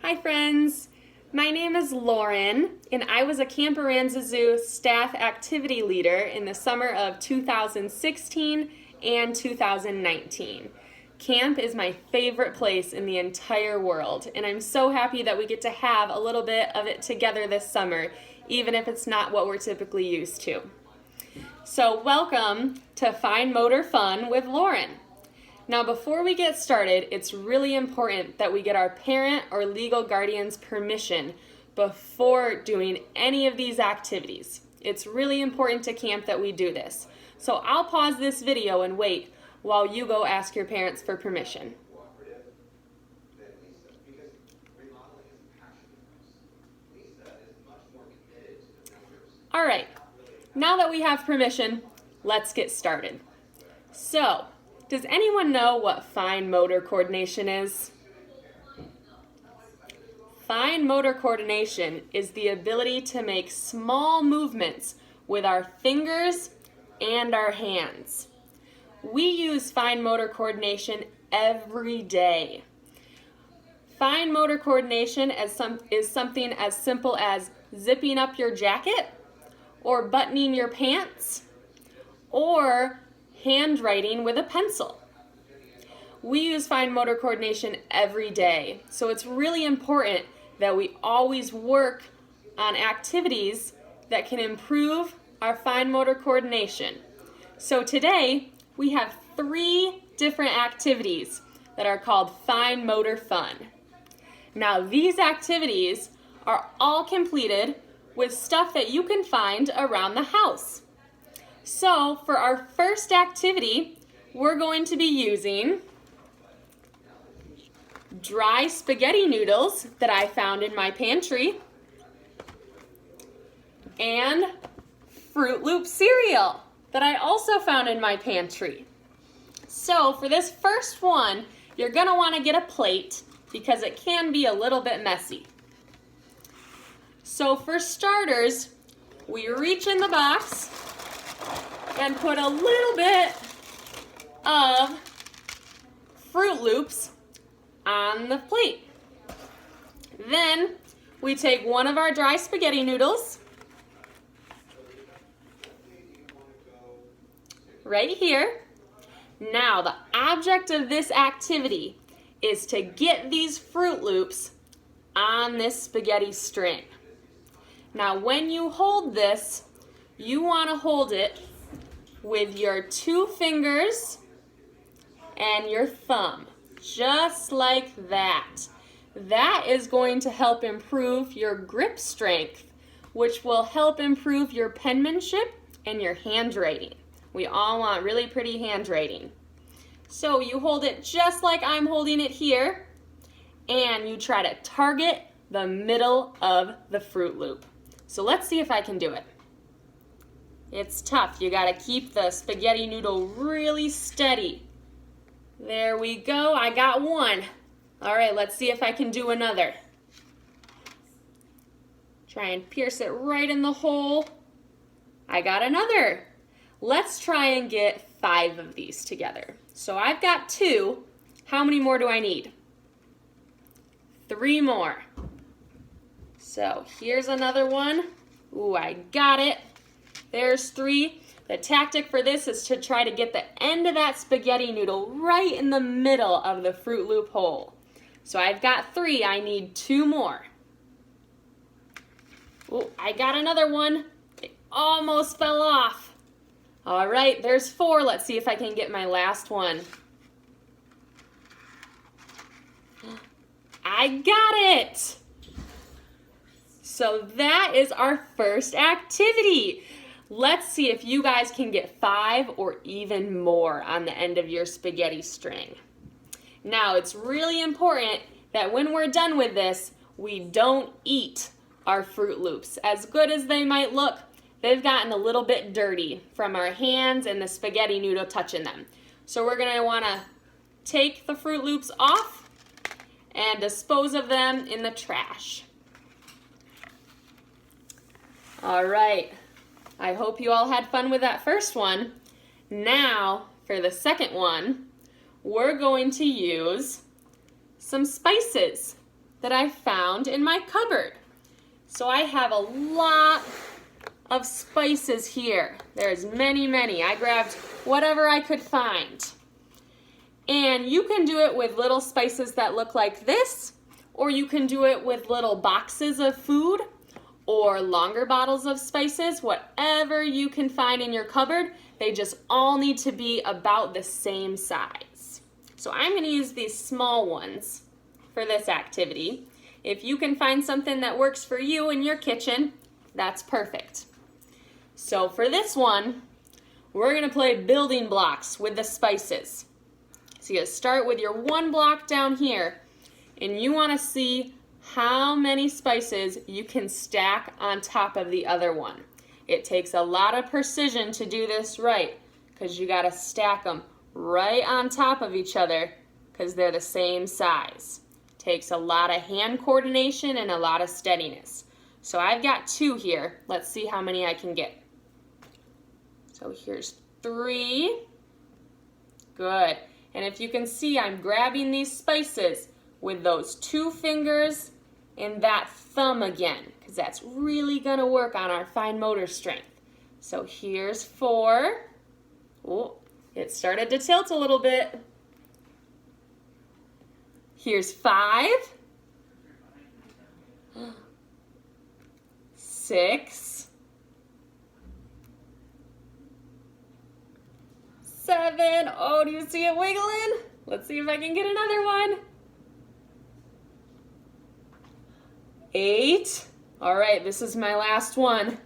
Hi friends, my name is Lauren and I was a Camp Aranzazu staff activity leader in the summer of 2016 and 2019. Camp is my favorite place in the entire world and I'm so happy that we get to have a little bit of it together this summer, even if it's not what we're typically used to. So welcome to Fine Motor Fun with Lauren. Now before we get started, it's really important that we get our parent or legal guardian's permission before doing any of these activities. It's really important to camp that we do this. So I'll pause this video and wait while you go ask your parents for permission. All right, now that we have permission, let's get started. So, does anyone know what fine motor coordination is? Fine motor coordination is the ability to make small movements with our fingers and our hands. We use fine motor coordination every day. Fine motor coordination is something as simple as zipping up your jacket, or buttoning your pants, or handwriting with a pencil. We use fine motor coordination every day, so it's really important that we always work on activities that can improve our fine motor coordination. So today, we have 3 different activities that are called Fine Motor Fun. Now these activities are all completed with stuff that you can find around the house. So for our first activity, we're going to be using dry spaghetti noodles that I found in my pantry and Fruit Loop cereal that I also found in my pantry. So for this first one, you're going to want to get a plate because it can be a little bit messy. So for starters, we reach in the box and put a little bit of Fruit Loops on the plate. Then we take one of our dry spaghetti noodles right here. Now the object of this activity is to get these Fruit Loops on this spaghetti string. Now when you hold this, you want to hold it with your 2 fingers and your thumb, just like that. That is going to help improve your grip strength, which will help improve your penmanship and your handwriting. We all want really pretty handwriting. So you hold it just like I'm holding it here, and you try to target the middle of the Fruit Loop. So let's see if I can do it. It's tough. You gotta keep the spaghetti noodle really steady. There we go. I got one. All right, let's see if I can do another. Try and pierce it right in the hole. I got another. Let's try and get 5 of these together. So I've got 2. How many more do I need? 3 more. So here's another one. Ooh, I got it. There's 3. The tactic for this is to try to get the end of that spaghetti noodle right in the middle of the Fruit Loop hole. So I've got 3, I need 2 more. Oh, I got another one. It almost fell off. All right, there's 4. Let's see if I can get my last one. I got it. So that is our first activity. Let's see if you guys can get 5 or even more on the end of your spaghetti string. Now, it's really important that when we're done with this, we don't eat our Fruit Loops. As good as they might look, they've gotten a little bit dirty from our hands and the spaghetti noodle touching them. So we're gonna wanna take the Fruit Loops off and dispose of them in the trash. All right. I hope you all had fun with that first one. Now, for the second one, we're going to use some spices. that I found in my cupboard. So I have a lot of spices here. There's many, many. I grabbed whatever I could find. And you can do it with little spices that look like this, or you can do it with little boxes of food or longer bottles of spices, whatever you can find in your cupboard. They just all need to be about the same size. So I'm going to use these small ones for this activity. If you can find something that works for you in your kitchen, that's perfect. So for this one, we're going to play building blocks with the spices. So you start with your one block down here, and you want to see how many spices you can stack on top of the other one. It takes a lot of precision to do this right, because you got to stack them right on top of each other because they're the same size. Takes a lot of hand coordination and a lot of steadiness. So I've got 2 here. Let's see how many I can get. So here's 3. Good. And if you can see, I'm grabbing these spices with those 2 fingers and that thumb again, because that's really going to work on our fine motor strength. So here's 4. Oh, it started to tilt a little bit. Here's 5. 6. 7. Oh, do you see it wiggling? Let's see if I can get another one. 8. All right, this is my last one.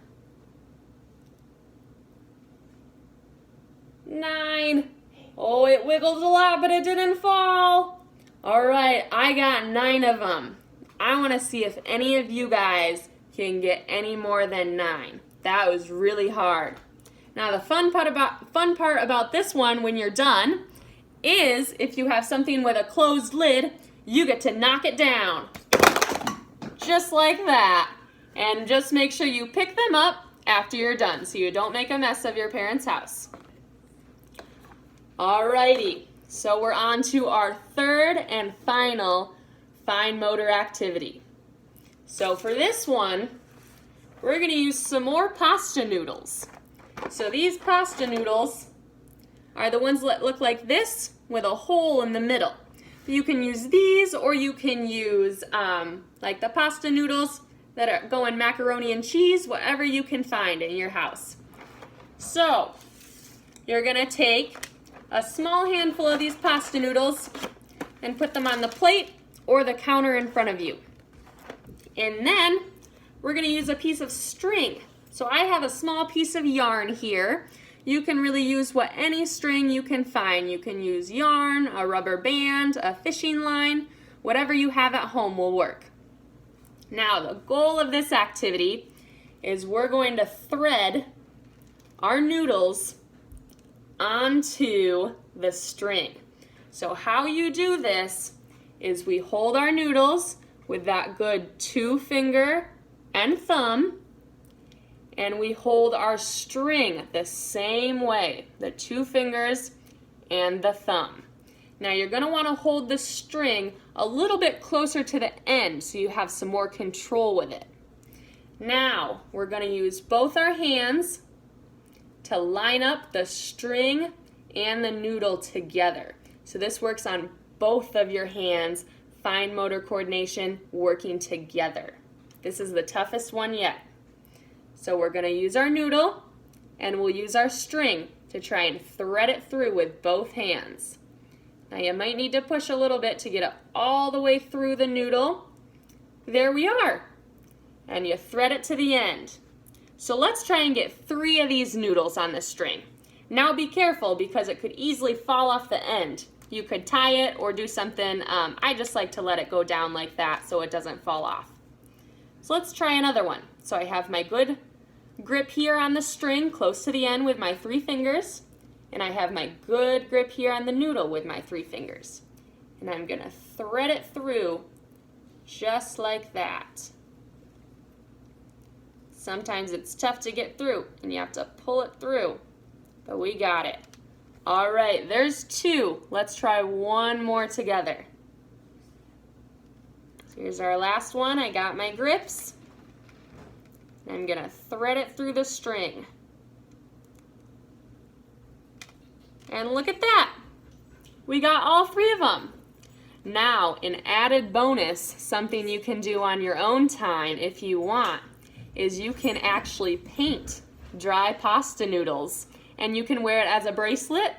9. Oh, it wiggled a lot, but it didn't fall. All right, I got 9 of them. I want to see if any of you guys can get any more than 9. That was really hard. Now the fun part about this one when you're done is if you have something with a closed lid, you get to knock it down. Just like that. And just make sure you pick them up after you're done so you don't make a mess of your parents' house. Alrighty, so we're on to our third and final fine motor activity. So for this one, we're going to use some more pasta noodles. So these pasta noodles are the ones that look like this with a hole in the middle. You can use these, or you can use like the pasta noodles that go in macaroni and cheese, whatever you can find in your house. So you're going to take a small handful of these pasta noodles and put them on the plate or the counter in front of you. And then we're going to use a piece of string. So I have a small piece of yarn here. You can really use any string you can find. You can use yarn, a rubber band, a fishing line, whatever you have at home will work. Now the goal of this activity is we're going to thread our noodles onto the string. So how you do this is we hold our noodles with that good 2-finger and thumb, and we hold our string the same way, the 2 fingers and the thumb. Now you're going to want to hold the string a little bit closer to the end so you have some more control with it. Now we're going to use both our hands to line up the string and the noodle together. So this works on both of your hands, fine motor coordination working together. This is the toughest one yet. So we're going to use our noodle and we'll use our string to try and thread it through with both hands. Now you might need to push a little bit to get it all the way through the noodle. There we are. And you thread it to the end. So let's try and get 3 of these noodles on the string. Now be careful because it could easily fall off the end. You could tie it or do something. I just like to let it go down like that so it doesn't fall off. So let's try another one. So I have my good grip here on the string close to the end with my 3 fingers. And I have my good grip here on the noodle with my 3 fingers. And I'm going to thread it through just like that. Sometimes it's tough to get through and you have to pull it through, but we got it. All right, there's 2. Let's try one more together. So Here's our last one. I got my grips. I'm gonna thread it through the string. And look at that. We got all 3 of them. Now, an added bonus, something you can do on your own time if you want, is you can actually paint dry pasta noodles. And you can wear it as a bracelet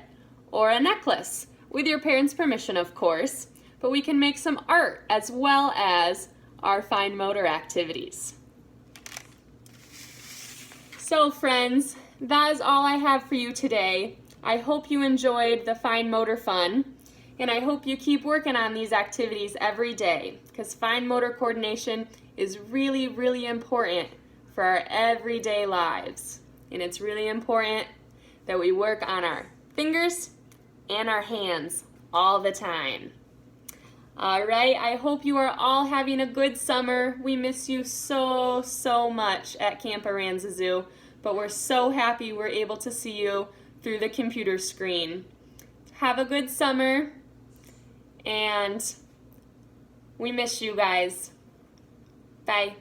or a necklace, with your parents' permission, of course. But we can make some art as well as our fine motor activities. So friends, that is all I have for you today. I hope you enjoyed the fine motor fun, and I hope you keep working on these activities every day, because fine motor coordination is really, really important for our everyday lives. And it's really important that we work on our fingers and our hands all the time. All right, I hope you are all having a good summer. We miss you so, so much at Camp Aranzazu, but we're so happy we're able to see you through the computer screen. Have a good summer, and we miss you guys. Bye.